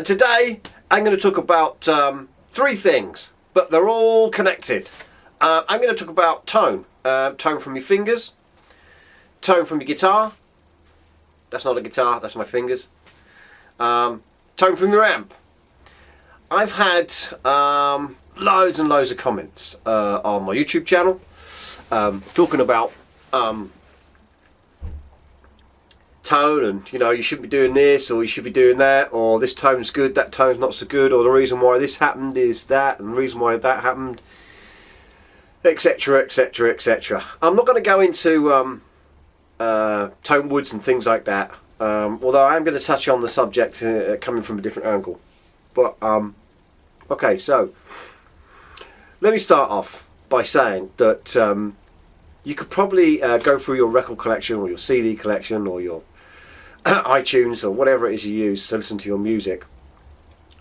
And today I'm going to talk about three things, but they're all connected. I'm going to talk about tone. Tone from your fingers, tone from your guitar. That's not a guitar, that's my fingers. Tone from your amp. I've had loads and loads of comments on my YouTube channel talking about tone, and you should be doing this, or you should be doing that, or this tone's good, that tone's not so good, or the reason why this happened is that, and the reason why that happened, etc, etc, etc. I'm not going to go into tone woods and things like that, although I am going to touch on the subject coming from a different angle. But okay, so let me start off by saying that you could probably go through your record collection or your CD collection or your iTunes or whatever it is you use to listen to your music,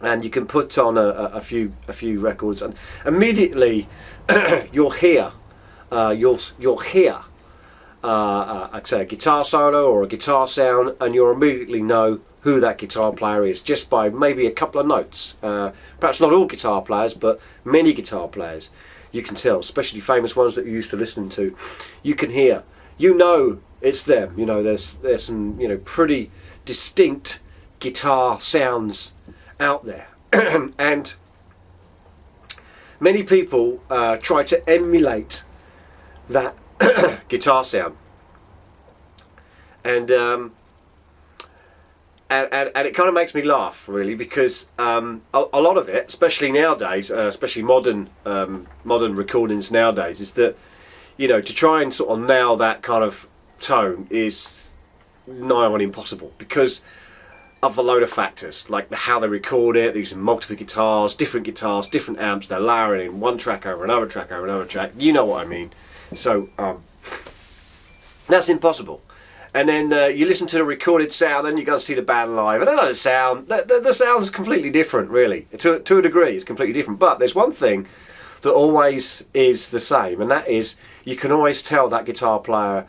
and you can put on a few records, and immediately you'll hear I'd say a guitar solo or a guitar sound, and you'll immediately know who that guitar player is just by maybe a couple of notes. Perhaps not all guitar players, but many guitar players you can tell, especially famous ones that you're used to listening to. You can hear, it's them. There's some pretty distinct guitar sounds out there, and many people try to emulate that guitar sound, and it kind of makes me laugh, really, because a lot of it, especially nowadays, especially modern recordings nowadays, is that to try and sort of nail that kind of tone is nigh on impossible because of a load of factors, like how they record it. They're using multiple guitars, different amps. They're layering in one track over another track over another track. You know what I mean? So that's impossible. And then you listen to the recorded sound, and you go to see the band live, and I know the sound. The sound is completely different, really. To a degree, it's completely different. But there's one thing that always is the same, and that is you can always tell that guitar player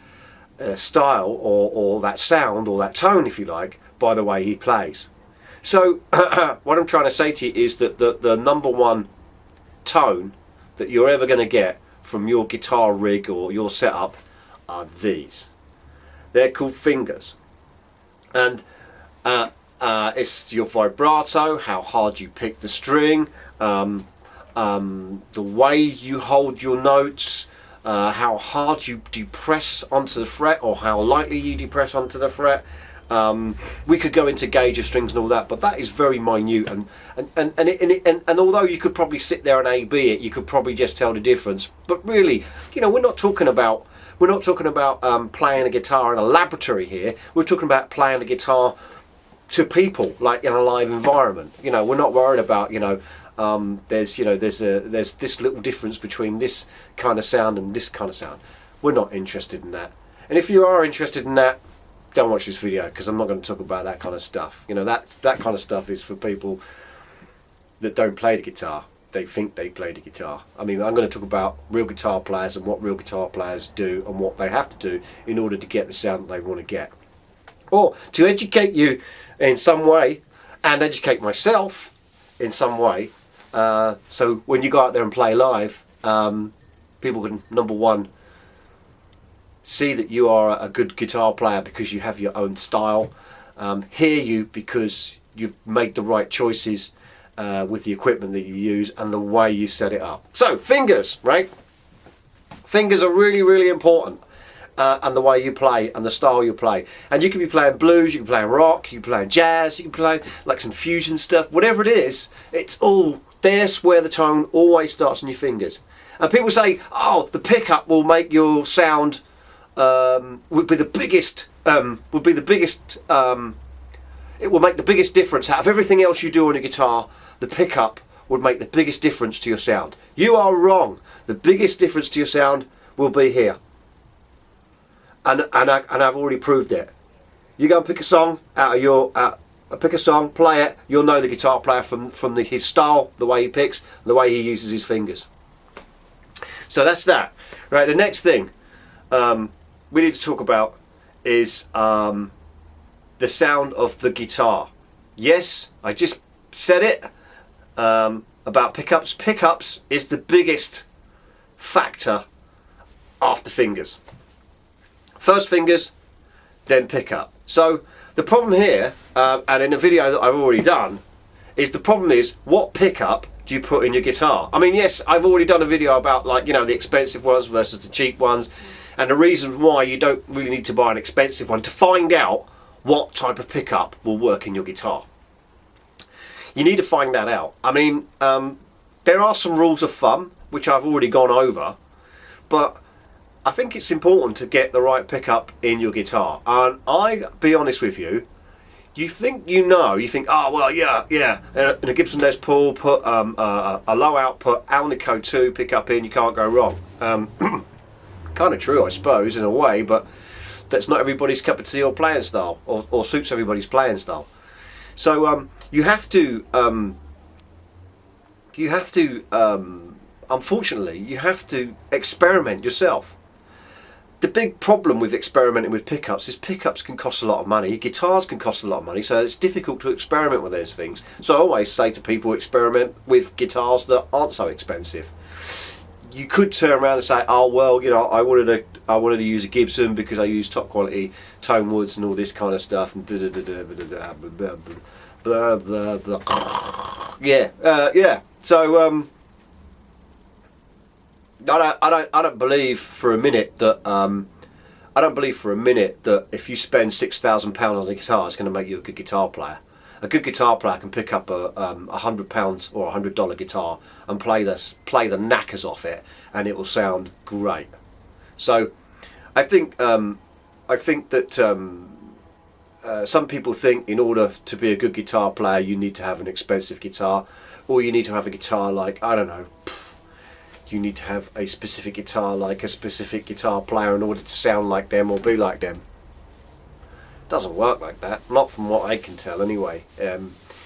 style or that sound or that tone, if you like, by the way he plays. So what I'm trying to say to you is that the number one tone that you're ever going to get from your guitar rig or your setup are these. They're called fingers, and it's your vibrato, how hard you pick the string, the way you hold your notes, how hard you press onto the fret or how lightly you depress onto the fret. We could go into gauge of strings and all that, but that is very minute, and although you could probably sit there and A/B it, you could probably just tell the difference. But really, we're not talking about playing a guitar in a laboratory here. We're talking about playing a guitar to people, like in a live environment. We're not worried about there's this little difference between this kind of sound and this kind of sound. We're not interested in that. And if you are interested in that, don't watch this video, because I'm not going to talk about that kind of stuff. That kind of stuff is for people that don't play the guitar. They think they play the guitar. I mean, I'm going to talk about real guitar players and what real guitar players do and what they have to do in order to get the sound that they want to get. Or to educate you in some way, and educate myself in some way, so when you go out there and play live, people can, number one, see that you are a good guitar player because you have your own style, hear you because you've made the right choices with the equipment that you use and the way you set it up. So fingers, right? Fingers are really, really important, and the way you play and the style you play. And you can be playing blues, you can play rock, you can play jazz, you can play like some fusion stuff, whatever it is. It's all, there's where the tone always starts on your fingers. And people say, oh, the pickup will make your sound would be the biggest. It will make the biggest difference out of everything else you do on a guitar. The pickup would make the biggest difference to your sound. You are wrong. The biggest difference to your sound will be here, and I've already proved it. You go and pick a song out of your pick a song, play it. You'll know the guitar player from his style, the way he picks, the way he uses his fingers. So that's that. Right. The next thing we need to talk about is the sound of the guitar. Yes, I just said it about pickups. Pickups is the biggest factor after fingers. First fingers, then pickup. So the problem here, and in a video that I've already done, is the problem is what pickup do you put in your guitar? I mean, yes, I've already done a video about, like, you know, the expensive ones versus the cheap ones, and the reason why you don't really need to buy an expensive one to find out what type of pickup will work in your guitar. You need to find that out. I mean, there are some rules of thumb which I've already gone over, but I think it's important to get the right pickup in your guitar. And I be honest with you, you think, oh well, yeah, in a Gibson Les Paul, put a low output Alnico 2 pickup in, you can't go wrong. Kind of true, I suppose, in a way, but that's not everybody's cup of tea or playing style, or suits everybody's playing style. So you have to unfortunately, you have to experiment yourself. The big problem with experimenting with pickups is pickups can cost a lot of money, guitars can cost a lot of money, so it's difficult to experiment with those things. So I always say to people, experiment with guitars that aren't so expensive. You could turn around and say, oh well, you know, I wanted to use a Gibson because I use top quality tone woods and all this kind of stuff, and blah blah blah. Yeah. So I don't believe for a minute that if you spend £6,000 on a guitar, it's going to make you a good guitar player. A good guitar player can pick up a £100 or $100 guitar and play the knackers off it, and it will sound great. So I think that some people think in order to be a good guitar player you need to have an expensive guitar, or you need to have a guitar like, I don't know, you need to have a specific guitar like a specific guitar player in order to sound like them or be like them. Doesn't work like that, not from what I can tell anyway.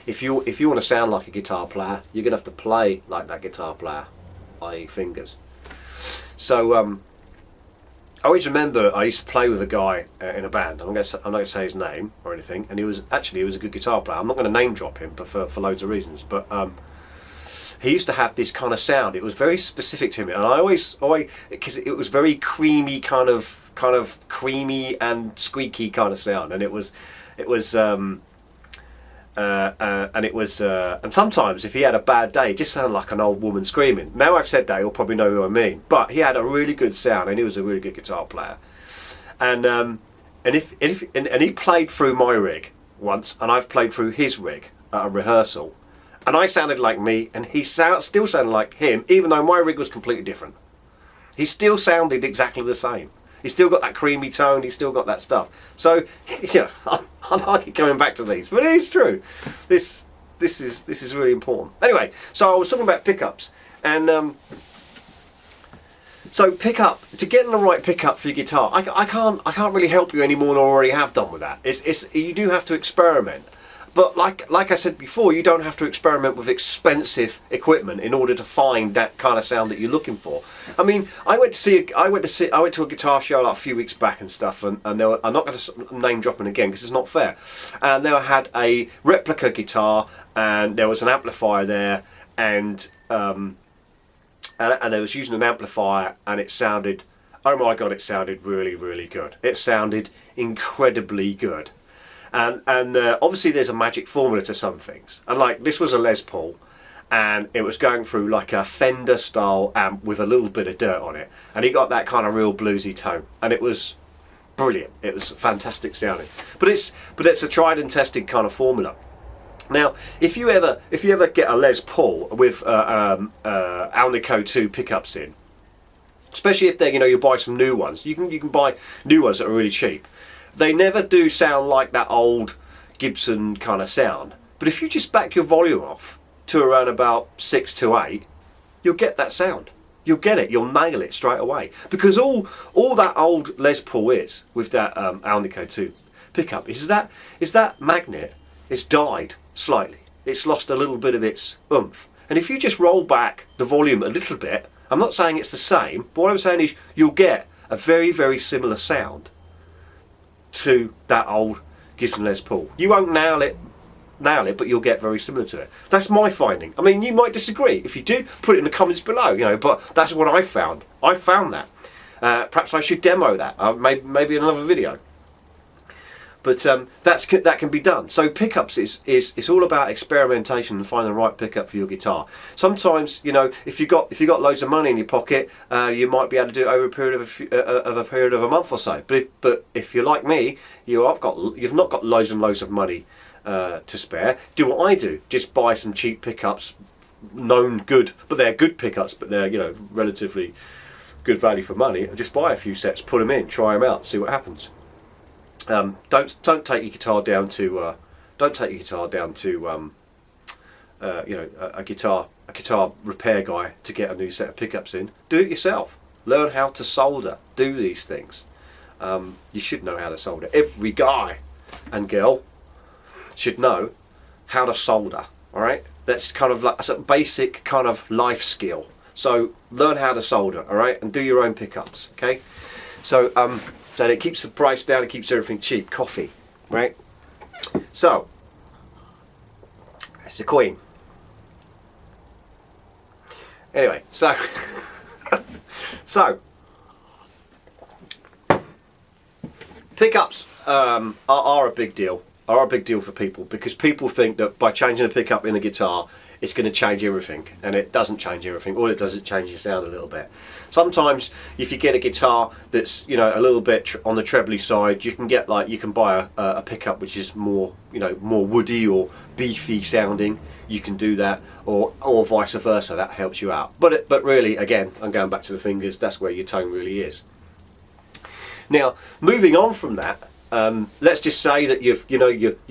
If you want to sound like a guitar player, you're gonna have to play like that guitar player, i.e. fingers. So I always remember I used to play with a guy in a band. I'm not gonna say his name or anything, and he was a good guitar player. I'm not going to name drop him, but for loads of reasons. But he used to have this kind of sound. It was very specific to him, and I always because it was very creamy, kind of creamy and squeaky kind of sound, and and sometimes if he had a bad day, it just sounded like an old woman screaming. Now I've said that, you'll probably know who I mean. But he had a really good sound, and he was a really good guitar player. And he played through my rig once, and I've played through his rig at a rehearsal. And I sounded like me, and he still sounded like him, even though my rig was completely different. He still sounded exactly the same. He's still got that creamy tone, he's still got that stuff. So, yeah, I like coming back to these, but it is true. This is really important. Anyway, so I was talking about pickups, and so pickup, to get in the right pickup for your guitar, I can't really help you any more than I already have done with that. You do have to experiment. But like I said before, you don't have to experiment with expensive equipment in order to find that kind of sound that you're looking for. I mean, I went to a guitar show like a few weeks back and stuff, and I'm not going to name dropping again because it's not fair. And they had a replica guitar, and there was an amplifier there, and they was using an amplifier, and it sounded, oh my god, it sounded really, really good. It sounded incredibly good. And obviously there's a magic formula to some things. And like, this was a Les Paul, and it was going through like a Fender style amp with a little bit of dirt on it. And he got that kind of real bluesy tone. And it was brilliant. It was fantastic sounding. But it's a tried and tested kind of formula. Now, if you ever get a Les Paul with Alnico 2 pickups in, especially if you buy some new ones, you can buy new ones that are really cheap. They never do sound like that old Gibson kind of sound. But if you just back your volume off to around about 6 to 8, you'll get that sound. You'll get it. You'll nail it straight away. Because all that old Les Paul is with that Alnico 2 pickup is that magnet. It's died slightly. It's lost a little bit of its oomph. And if you just roll back the volume a little bit, I'm not saying it's the same, but what I'm saying is you'll get a very, very similar sound to that old Gibson Les Paul. You won't nail it nail it, but you'll get very similar to it. That's my finding. I mean, you might disagree. If you do, put it in the comments below, you know, but that's what I found. I found that. Perhaps I should demo that, maybe in another video. But that can be done. So pickups is all about experimentation and finding the right pickup for your guitar. Sometimes, you know, if you got loads of money in your pocket, you might be able to do it over a period of a month or so. But if you're like me, you've not got loads and loads of money to spare. Do what I do: just buy some cheap pickups, known good, but they're good pickups, but they're, you know, relatively good value for money. And just buy a few sets, put them in, try them out, see what happens. Don't take your guitar down to you know, a guitar repair guy to get a new set of pickups in. Do it yourself. Learn how to solder. Do these things. You should know how to solder. Every guy and girl should know how to solder. All right, that's kind of like, that's a basic kind of life skill. So learn how to solder. All right, and do your own pickups. Okay, so then it keeps the price down, it keeps everything cheap. Coffee, right? So, it's a queen. Anyway, so, pickups are a big deal. Are a big deal for people, because people think that by changing a pickup in a guitar, it's going to change everything, and it doesn't change everything. All it does is change your sound a little bit. Sometimes, if you get a guitar that's, you know, a little bit on the trebly side, you can buy a pickup which is more, you know, more woody or beefy sounding. You can do that, or vice versa. That helps you out. But really, again, I'm going back to the fingers. That's where your tone really is. Now, moving on from that. Let's just say that you're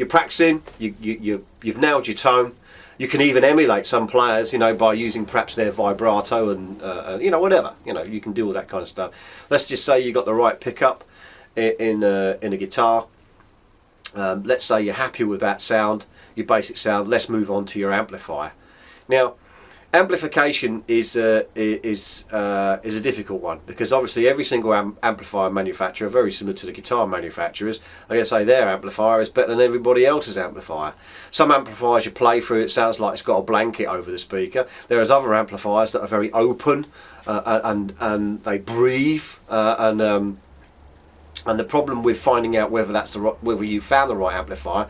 practicing, you've nailed your tone. You can even emulate some players, you know, by using perhaps their vibrato and you know, whatever. You know, you can do all that kind of stuff. Let's just say you got the right pickup in a guitar. Let's say you're happy with that sound, your basic sound. Let's move on to your amplifier. Now, amplification is a difficult one, because obviously every single amplifier manufacturer, very similar to the guitar manufacturers, I'm going to say their amplifier is better than everybody else's amplifier. Some amplifiers you play through, it sounds like it's got a blanket over the speaker. There's other amplifiers that are very open and they breathe and the problem with finding out whether you found the right amplifier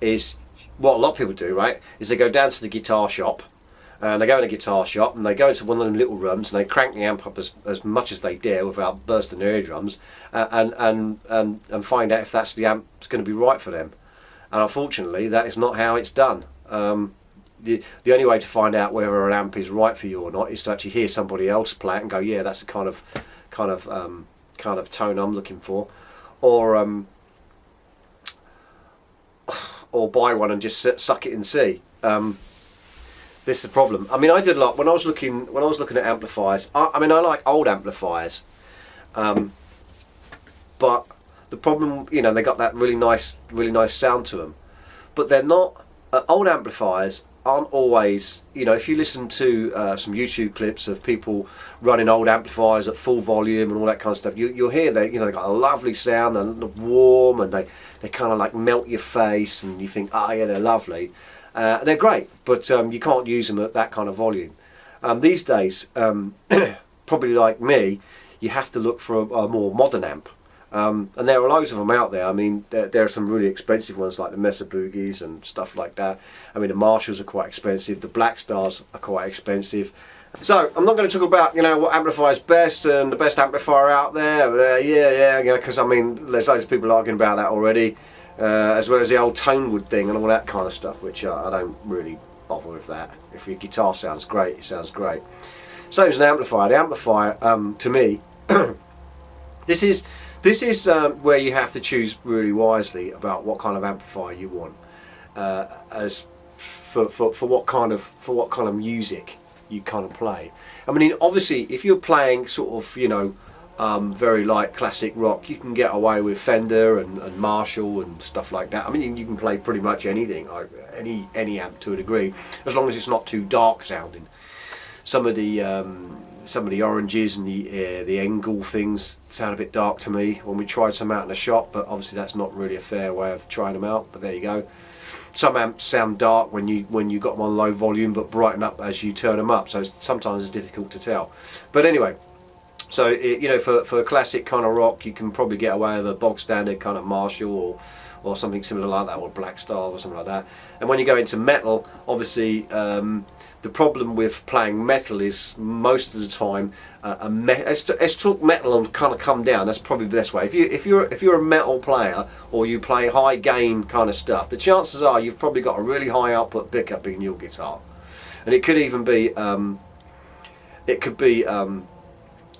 is what a lot of people do, right? Is they go down to the guitar shop. And they go in a guitar shop and they go into one of them little rooms and they crank the amp up as much as they dare without bursting their eardrums, and find out if that's the amp that's going to be right for them. And unfortunately, that is not how it's done. The only way to find out whether an amp is right for you or not is to actually hear somebody else play it and go, yeah, that's the kind of tone I'm looking for, or buy one and just suck it and see. This is the problem. I mean, I did a lot when I was looking at amplifiers. I mean, I like old amplifiers, but the problem, you know, they got that really nice sound to them, but they're not. Old amplifiers aren't always, you know, if you listen to some YouTube clips of people running old amplifiers at full volume and all that kind of stuff, you'll hear that, you know, they've got a lovely sound, they're warm, and they kind of like melt your face, and you think, oh yeah, they're lovely. They're great, but you can't use them at that kind of volume. These days, probably like me, you have to look for a more modern amp. And there are loads of them out there. I mean, there are some really expensive ones like the Mesa Boogies and stuff like that. I mean, the Marshalls are quite expensive. The Black Stars are quite expensive. So I'm not going to talk about, you know, what amplifier is best and the best amplifier out there. Yeah, you know, because I mean, there's loads of people arguing about that already. As well as the old Tonewood thing and all that kind of stuff, which I don't really bother with that. If your guitar sounds great, it sounds great. Same as an amplifier. The amplifier, to me, this is where you have to choose really wisely about what kind of amplifier you want, as for what kind of music you kind of play. I mean, obviously, if you're playing sort of, you know, very light classic rock, you can get away with Fender and Marshall and stuff like that. I mean, you can play pretty much anything, like any amp to a degree, as long as it's not too dark sounding. Some of the some of the oranges and the Engel things sound a bit dark to me when we tried some out in the shop, but obviously that's not really a fair way of trying them out, but there you go. Some amps sound dark when you got them on low volume, but brighten up as you turn them up, so sometimes it's difficult to tell. But anyway, so you know, for classic kind of rock, you can probably get away with a bog standard kind of Marshall or something similar like that, or Black Star or something like that. And when you go into metal, obviously the problem with playing metal is most of the time let's talk metal and kind of come down. That's probably the best way. If you're a metal player or you play high gain kind of stuff, the chances are you've probably got a really high output pickup in your guitar, and it could even be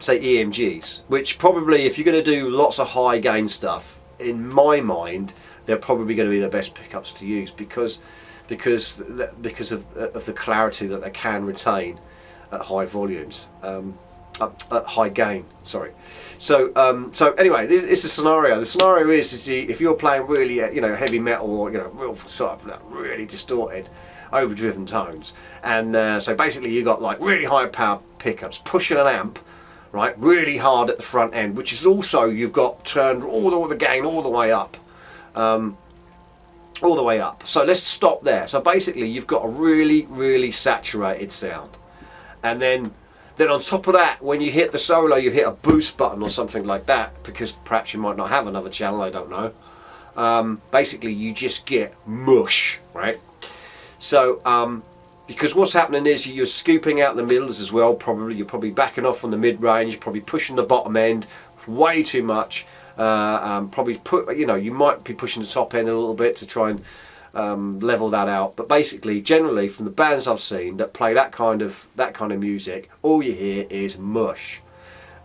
say EMGs, which probably, if you're going to do lots of high gain stuff, in my mind they're probably going to be the best pickups to use because of the clarity that they can retain at high volumes, at high gain. Sorry. So anyway, this is a scenario. The scenario is if you're playing really heavy metal, or real sort of really distorted, overdriven tones, and so basically you got like really high power pickups pushing an amp right really hard at the front end, which is also you've got turned all the gain all the way up. All the way up. So let's stop there. So basically you've got a really saturated sound, and then on top of that, when you hit the solo, you hit a boost button or something like that, because perhaps you might not have another channel, I don't know. Basically you just get mush, right? So because what's happening is you're scooping out the middles as well. You're probably backing off on the mid-range, probably pushing the bottom end way too much. Probably you might be pushing the top end a little bit to try and level that out. But basically, generally, from the bands I've seen that play that kind of music, all you hear is mush.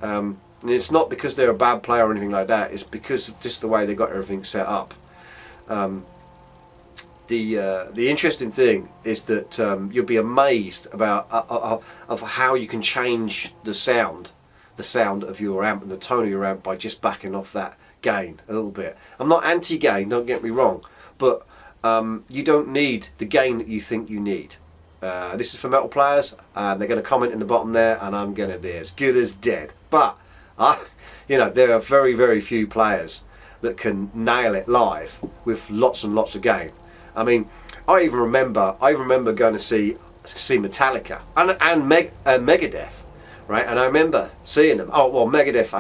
And it's not because they're a bad player or anything like that. It's because of just the way they got everything set up. The interesting thing is that you'll be amazed about of how you can change the sound of your amp and the tone of your amp by just backing off that gain a little bit. I'm not anti-gain, don't get me wrong, but you don't need the gain that you think you need. This is for metal players, and they're going to comment in the bottom there, and I'm going to be as good as dead. But there are very few players that can nail it live with lots and lots of gain. I mean, I even remember going to see Metallica and Megadeth. Right, and I remember seeing them. Oh well, Megadeth,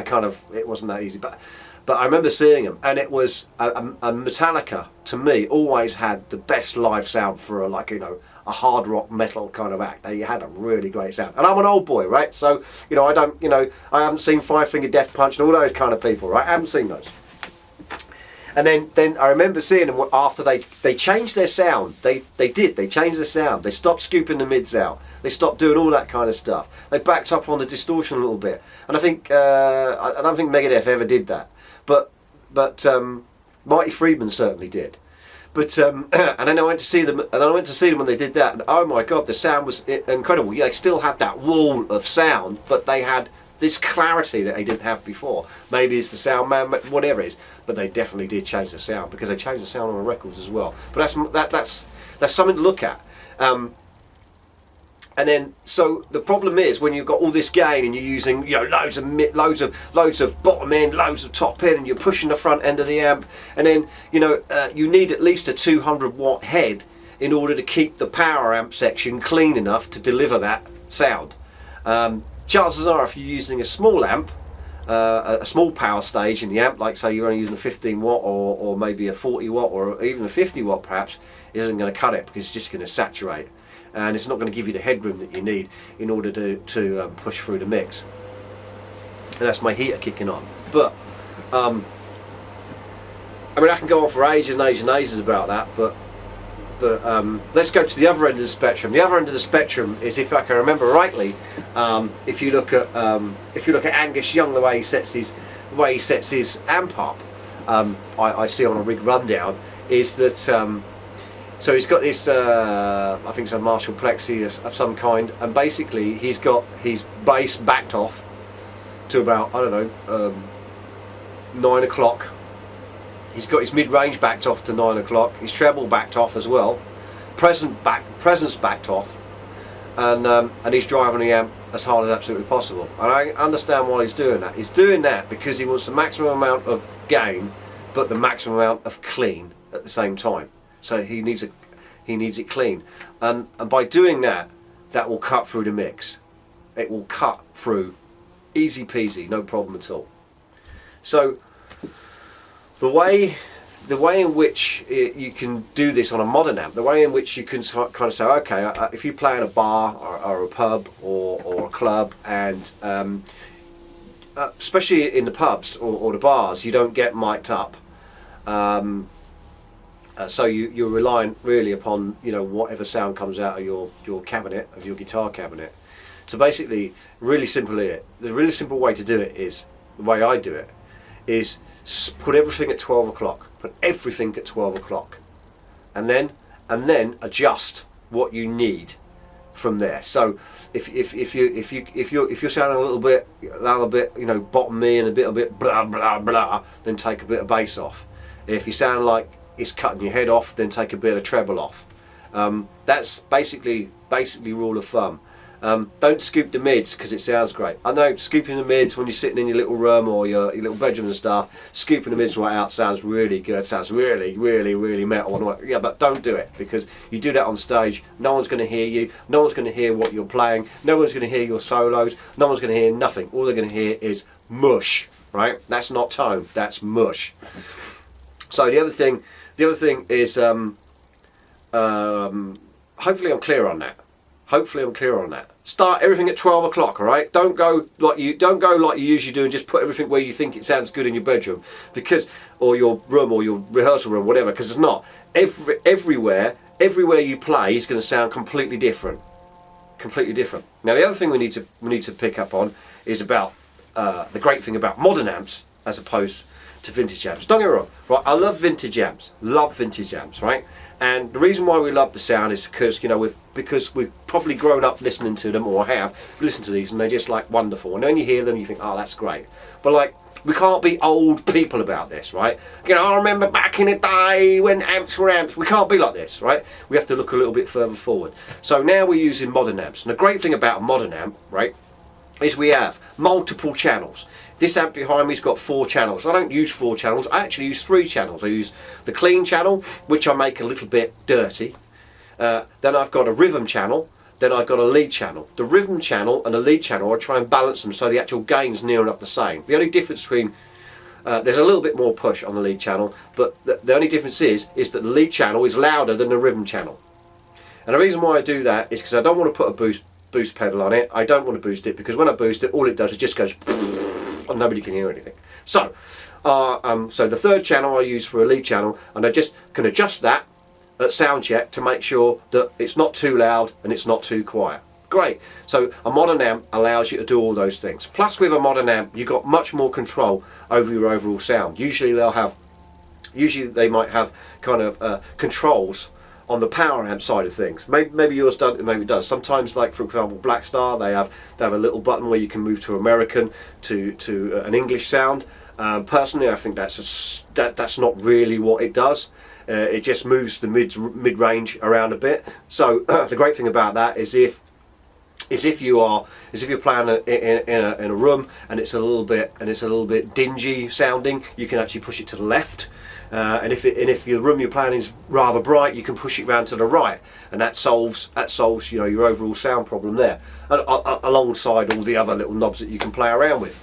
it wasn't that easy, but I remember seeing them, and it was a Metallica to me always had the best live sound for a hard rock metal kind of act. They had a really great sound, and I'm an old boy, right? So I haven't seen Five Finger Death Punch and all those kind of people, right? I haven't seen those. And then I remember seeing them after they changed their sound. They changed their sound. They stopped scooping the mids out. They stopped doing all that kind of stuff. They backed up on the distortion a little bit. And I think I don't think Megadeth ever did that. But Mighty Friedman certainly did. But and then I went to see them, when they did that. And oh my God, the sound was incredible. Yeah, they still had that wall of sound, but they had this clarity that they didn't have before. Maybe it's the sound man, whatever it is, but they definitely did change the sound, because they changed the sound on the records as well. But that's something to look at. And then so the problem is when you've got all this gain and you're using loads of bottom end, loads of top end, and you're pushing the front end of the amp, and then you need at least a 200 watt head in order to keep the power amp section clean enough to deliver that sound. Chances are, if you're using a small amp, a small power stage in the amp, like say you're only using a 15 watt or maybe a 40 watt or even a 50 watt perhaps, isn't going to cut it, because it's just going to saturate, and it's not going to give you the headroom that you need in order to push through the mix. And that's my heater kicking on. But I can go on for ages and ages and ages about that, but let's go to the other end of the spectrum. The other end of the spectrum is, if I can remember rightly, if you look at Angus Young, the way he sets his amp up, I see on a rig rundown, is that so he's got this I think it's a Marshall Plexi of some kind, and basically he's got his bass backed off to about 9 o'clock. He's got his mid-range backed off to 9 o'clock. His treble backed off as well. Presence backed off, and he's driving the amp as hard as absolutely possible. And I understand why he's doing that. He's doing that because he wants the maximum amount of gain, but the maximum amount of clean at the same time. So he needs it clean, and by doing that, that will cut through the mix. It will cut through, easy peasy, no problem at all. So the way in which you can do this on a modern amp, the way in which you can kind of say, okay, if you play in a bar or a pub or a club, and especially in the pubs or the bars, you don't get mic'd up. So you're relying really upon, you know, whatever sound comes out of your cabinet, of your guitar cabinet. So basically, really simple here. The really simple way to do it is, the way I do it, is put everything at 12 o'clock. Put everything at 12 o'clock, and then adjust what you need from there. So if you're sounding a little bit, you know, bottomy and a bit blah blah blah, then take a bit of bass off. If you sound like it's cutting your head off, then take a bit of treble off. That's basically rule of thumb. Don't scoop the mids because it sounds great. I know scooping the mids when you're sitting in your little room or your little bedroom and stuff, scooping the mids right out sounds really good, sounds really, really, really metal. Yeah, but don't do it, because you do that on stage, no one's going to hear you, no one's going to hear what you're playing, no one's going to hear your solos, no one's going to hear nothing. All they're going to hear is mush, right? That's not tone, that's mush. So the other thing is, hopefully I'm clear on that. Start everything at 12 o'clock, all right? Don't go like you usually do and just put everything where you think it sounds good in your bedroom, or your room or your rehearsal room, whatever, because it's not. Everywhere you play is going to sound completely different. Now the other thing we need to pick up on is about the great thing about modern amps as opposed to vintage amps. Don't get me wrong, right? I love vintage amps, right? And the reason why we love the sound is because, you know, we've probably grown up listening to them, or have listened to these, and they're just like wonderful. And then you hear them, you think, oh, that's great. But like, we can't be old people about this, right? You know, I remember back in the day when amps were amps. We can't be like this, right? We have to look a little bit further forward. So now we're using modern amps, and the great thing about a modern amp, right, is we have multiple channels. This amp behind me's got 4 channels. I don't use 4 channels, I actually use 3 channels. I use the clean channel, which I make a little bit dirty. Then I've got a rhythm channel, then I've got a lead channel. The rhythm channel and the lead channel, I try and balance them so the actual gain's near enough the same. The only difference between, there's a little bit more push on the lead channel, but the only difference is that the lead channel is louder than the rhythm channel. And the reason why I do that is because I don't want to put a boost pedal on it. I don't want to boost it, because when I boost it, all it does is just goes and nobody can hear anything. So so the third channel I use for a lead channel, and I just can adjust that at sound check to make sure that it's not too loud and it's not too quiet. Great. So a modern amp allows you to do all those things. Plus, with a modern amp, you've got much more control over your overall sound. Usually they might have kind of controls on the power amp side of things. Maybe yours doesn't, maybe it does. Sometimes, like for example, Black Star, they have a little button where you can move to American, to an English sound. Personally, I think that's not really what it does. It just moves the mid range around a bit. So the great thing about that is if you're playing in a room and it's a little bit dingy sounding, you can actually push it to the left. And if your room you're playing is rather bright, you can push it round to the right, and that solves you know, your overall sound problem there, alongside all the other little knobs that you can play around with.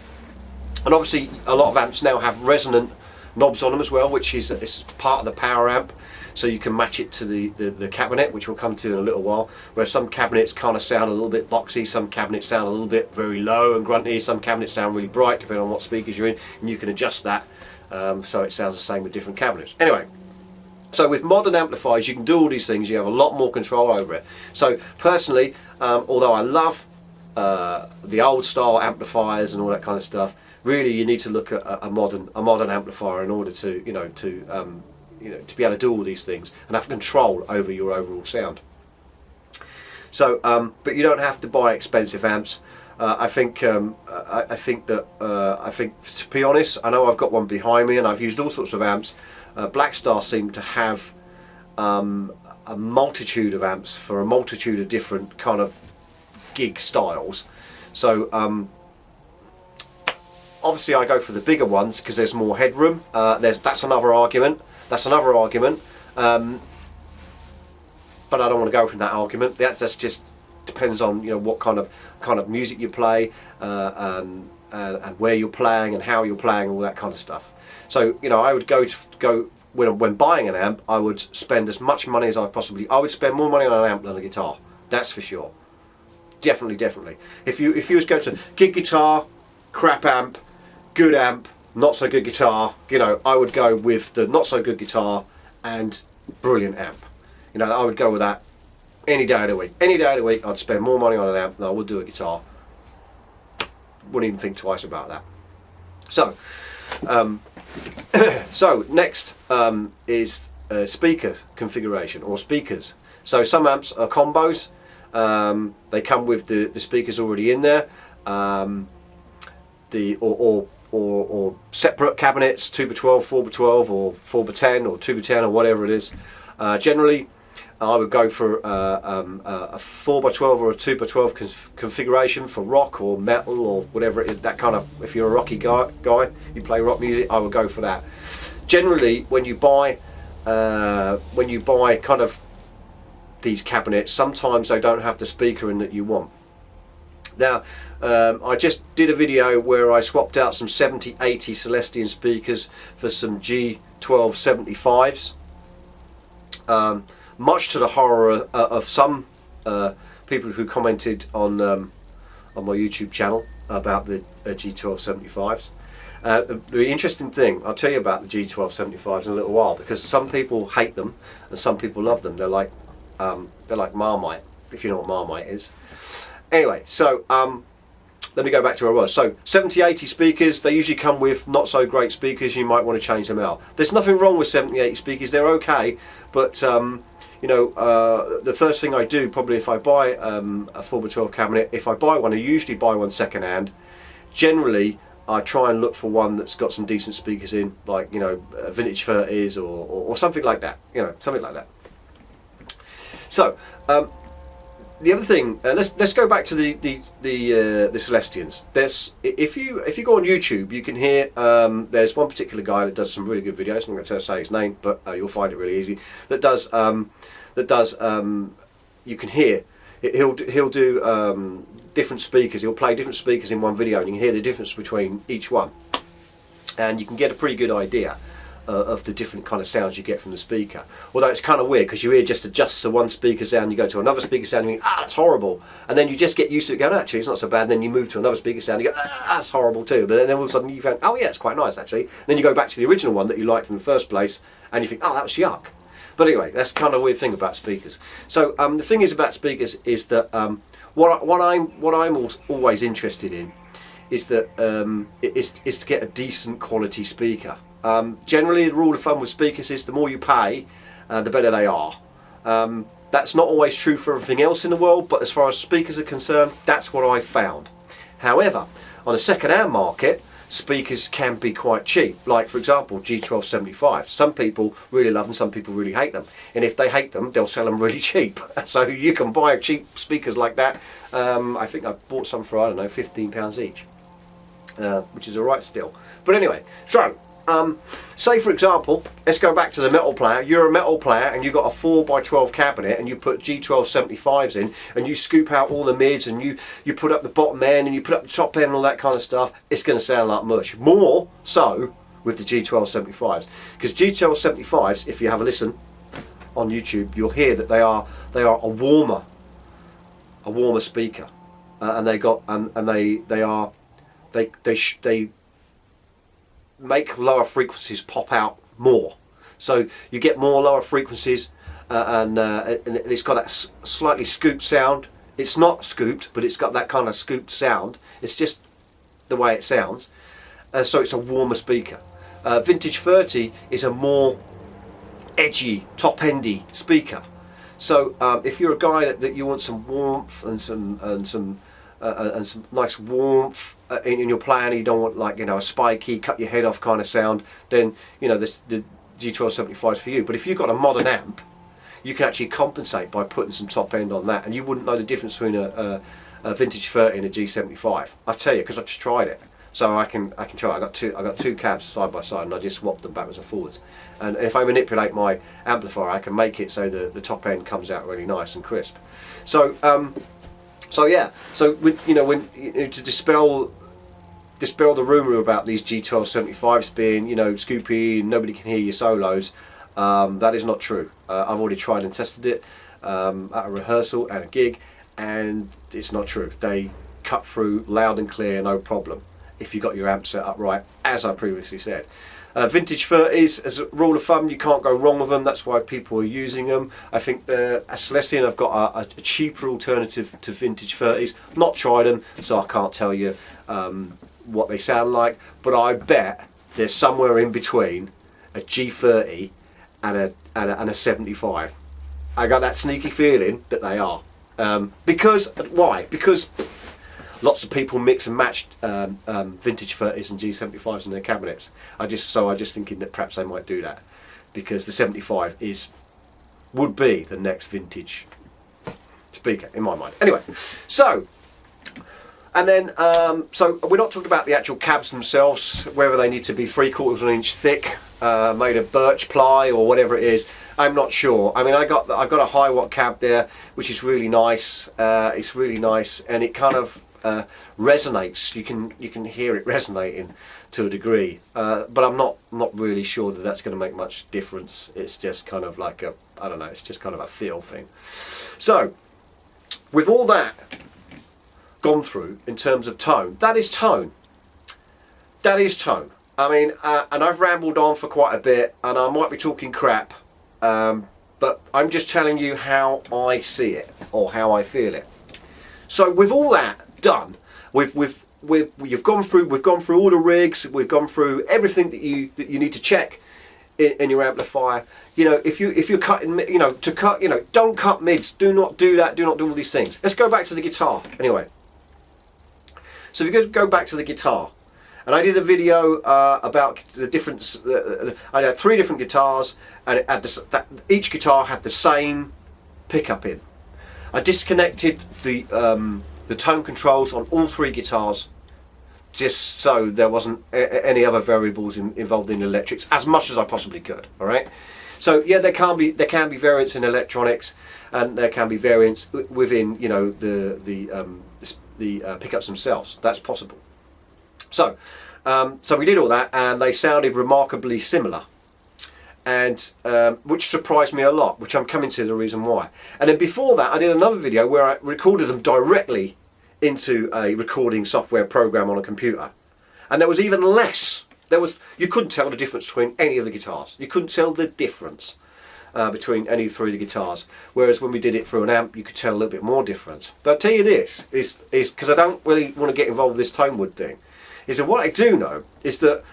And obviously a lot of amps now have resonant knobs on them as well, which is part of the power amp, so you can match it to the cabinet, which we'll come to in a little while, where some cabinets kind of sound a little bit boxy, some cabinets sound a little bit very low and grunty, some cabinets sound really bright depending on what speakers you're in, and you can adjust that so it sounds the same with different cabinets. Anyway, so with modern amplifiers you can do all these things, you have a lot more control over it. So personally, although I love the old style amplifiers and all that kind of stuff, really you need to look at a modern amplifier in order to to be able to do all these things and have control over your overall sound. So but you don't have to buy expensive amps. I think to be honest, I know I've got one behind me and I've used all sorts of amps. Black Star seem to have a multitude of amps for a multitude of different kind of gig styles. So obviously I go for the bigger ones because there's more headroom. That's another argument. That's another argument. But I don't want to go from that argument. That's just depends on, you know, what kind of music you play, and where you're playing and how you're playing, all that kind of stuff. So, you know, I would go when buying an amp, I would spend as much money as I would spend more money on an amp than a guitar. That's for sure. Definitely. If you was going to gig guitar, crap amp, good amp, not so good guitar, you know, I would go with the not so good guitar and brilliant amp. You know, I would go with that any day of the week. Any day of the week, I'd spend more money on an amp than I would do a guitar. Wouldn't even think twice about that. So, so next is speaker configuration, or speakers. So some amps are combos. They come with the speakers already in there. Or separate cabinets, 2x12, 4x12, or 4x10, or 2x10, or whatever it is. Generally, I would go for a 4x12 or a 2x12 configuration for rock or metal or whatever it is. That kind of, if you're a rocky guy, you play rock music, I would go for that. Generally, when you buy kind of these cabinets, sometimes they don't have the speaker in that you want. Now, I just did a video where I swapped out some 70-80 Celestion speakers for some G1275s. Much to the horror of some people who commented on my YouTube channel about the G1275s. The interesting thing, I'll tell you about the G1275s in a little while, because some people hate them and some people love them. They're like Marmite, if you know what Marmite is. Anyway, so let me go back to where I was. So 70-80 speakers, they usually come with not so great speakers. You might want to change them out. There's nothing wrong with 70-80 speakers. They're okay, but you know, the first thing I do, probably if I buy a 4x12 cabinet, if I buy one, I usually buy one second hand. Generally, I try and look for one that's got some decent speakers in, like, you know, vintage 30s or something like that. You know, something like that. So. The other thing, let's go back to the Celestians. If you go on YouTube, you can hear there's one particular guy that does some really good videos. I'm not going to say his name, but you'll find it really easy. You can hear. He'll do different speakers. He'll play different speakers in one video, and you can hear the difference between each one, and you can get a pretty good idea of the different kind of sounds you get from the speaker. Although it's kind of weird, because your ear just adjusts to one speaker sound, you go to another speaker sound and you think, that's horrible, and then you just get used to it, going, actually it's not so bad, and then you move to another speaker sound and you go, that's horrible too, but then all of a sudden you go, oh yeah, it's quite nice actually, and then you go back to the original one that you liked from the first place and you think, oh, that was yuck. But anyway, that's kind of a weird thing about speakers. So the thing is about speakers is that what I'm always interested in is that is to get a decent quality speaker. Generally, the rule of thumb with speakers is the more you pay, the better they are. That's not always true for everything else in the world, but as far as speakers are concerned, that's what I've found. However, on a second-hand market, speakers can be quite cheap. Like, for example, G1275. Some people really love them, some people really hate them. And if they hate them, they'll sell them really cheap. So you can buy cheap speakers like that. I think I bought some for, I don't know, £15 each, which is alright still. But anyway, so say for example, let's go back to the metal player. You're a metal player and you've got a 4x12 cabinet and you put G1275s in and you scoop out all the mids and you put up the bottom end and you put up the top end and all that kind of stuff. It's going to sound like mush. More so with the G1275s, because G1275s, if you have a listen on YouTube, you'll hear that they are a warmer speaker, and they make lower frequencies pop out more, so you get more lower frequencies, and it's got that slightly scooped sound. It's not scooped, but it's got that kind of scooped sound. It's just the way it sounds, so it's a warmer speaker. Vintage 30 is a more edgy, top-endy speaker. So if you're a guy that you want some warmth and some nice warmth in your plan, you don't want, like, you know, a spiky, cut your head off kind of sound, then, you know, the G1275 is for you. But if you've got a modern amp, you can actually compensate by putting some top end on that, and you wouldn't know the difference between a a vintage 30 and a G75. I tell you, because I just tried it. So I can try. I got two cabs side by side, and I just swapped them backwards and forwards. And if I manipulate my amplifier, I can make it so the top end comes out really nice and crisp. So yeah. So with to dispel the rumor about these G1275s being scoopy and nobody can hear your solos, that is not true. I've already tried and tested it at a rehearsal and a gig, and it's not true. They cut through loud and clear, no problem, if you got your amp set up right, as I previously said. Vintage 30s, as a rule of thumb, you can't go wrong with them. That's why people are using them. I think at Celestion I've got a cheaper alternative to vintage 30s. Not tried them, so I can't tell you what they sound like, but I bet they're somewhere in between a G30 and a 75. I got that sneaky feeling that they are. Why? Because lots of people mix and match vintage 30s and G75s in their cabinets. I just thinking that perhaps they might do that, because the 75 would be the next vintage speaker in my mind. Anyway, so and then so we're not talking about the actual cabs themselves, whether they need to be 3/4 of an inch thick, made of birch ply or whatever it is. I'm not sure. I mean, I've got a high watt cab there, which is really nice. It's really nice, and it kind of resonates. You can hear it resonating to a degree, but I'm not really sure that that's going to make much difference. It's just kind of like I don't know. It's just kind of a feel thing. So, with all that gone through in terms of tone, that is tone. That is tone. I mean, and I've rambled on for quite a bit, and I might be talking crap, but I'm just telling you how I see it or how I feel it. So with all that done, we've gone through all the rigs, we've gone through everything that you need to check in your amplifier. If you're cutting, don't cut mids. Do not do that. Do not do all these things. Let's go back to the guitar anyway. So if you go back to the guitar, and I did a video about the difference. I had 3 different guitars, and it had each guitar had the same pickup in. I disconnected the tone controls on all 3 guitars, just so there wasn't any other variables involved in electrics, as much as I possibly could. All right. So yeah, there can be variants in electronics, and there can be variants within the pickups themselves. That's possible. So we did all that, and they sounded remarkably similar, and which surprised me a lot, which I'm coming to the reason why. And then before that, I did another video where I recorded them directly into a recording software program on a computer, and there was even less. You couldn't tell the difference between any of the guitars. You couldn't tell the difference between any 3 of the guitars, whereas when we did it through an amp, you could tell a little bit more difference. But I'll tell you this, is because I don't really want to get involved with this tone wood thing, is that what I do know is that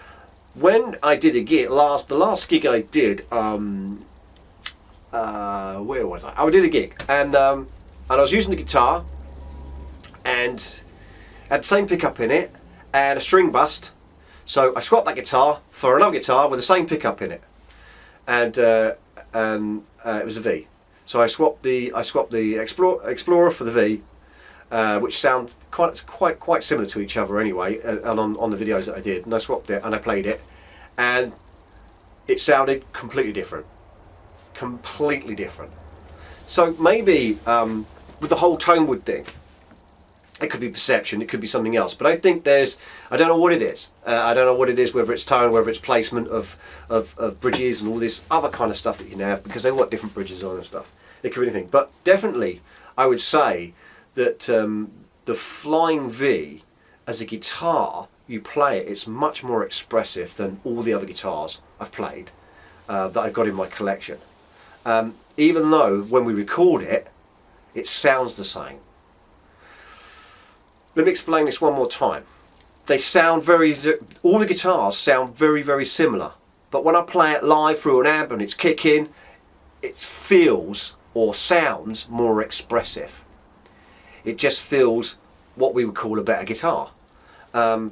when I did a gig, the last gig I did, where was I? I did a gig, and I was using the guitar, and had the same pickup in it, and a string bust. So I swapped that guitar for another guitar with the same pickup in it, and it was a V. So I swapped the Explorer for the V, which sound quite similar to each other anyway, and on the videos that I did, and I swapped it and I played it, and it sounded completely different. So maybe with the whole tone wood thing, it could be perception, it could be something else, but I think I don't know what it is. I don't know what it is, whether it's tone, whether it's placement of bridges and all this other kind of stuff that you can have, because they've got different bridges on and stuff. It could be anything, but definitely I would say that the Flying V, as a guitar, you play it, it's much more expressive than all the other guitars I've played that I've got in my collection. Even though when we record it, it sounds the same. Let me explain this one more time. All the guitars sound very, very similar, but when I play it live through an amp and it's kicking, it feels or sounds more expressive. It just feels what we would call a better guitar. I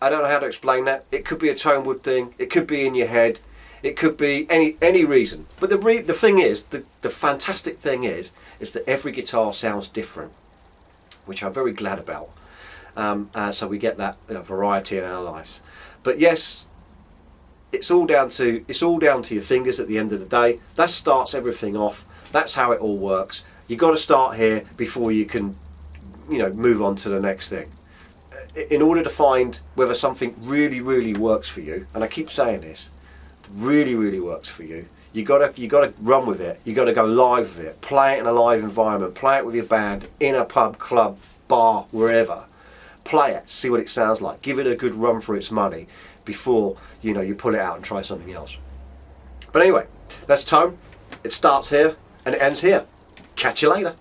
don't know how to explain that. It could be a tone wood thing. It could be in your head. It could be any reason. But the thing is, the fantastic thing is that every guitar sounds different. which I'm very glad about. So we get that variety in our lives. But yes, it's all down to your fingers at the end of the day. That starts everything off. That's how it all works. You've got to start here before you can, move on to the next thing. In order to find whether something really, really works for you, and I keep saying this, really, really works for you, you gotta run with it. You gotta go live with it. Play it in a live environment. Play it with your band in a pub, club, bar, wherever. Play it. See what it sounds like. Give it a good run for its money before you pull it out and try something else. But anyway, that's tone. It starts here and it ends here. Catch you later.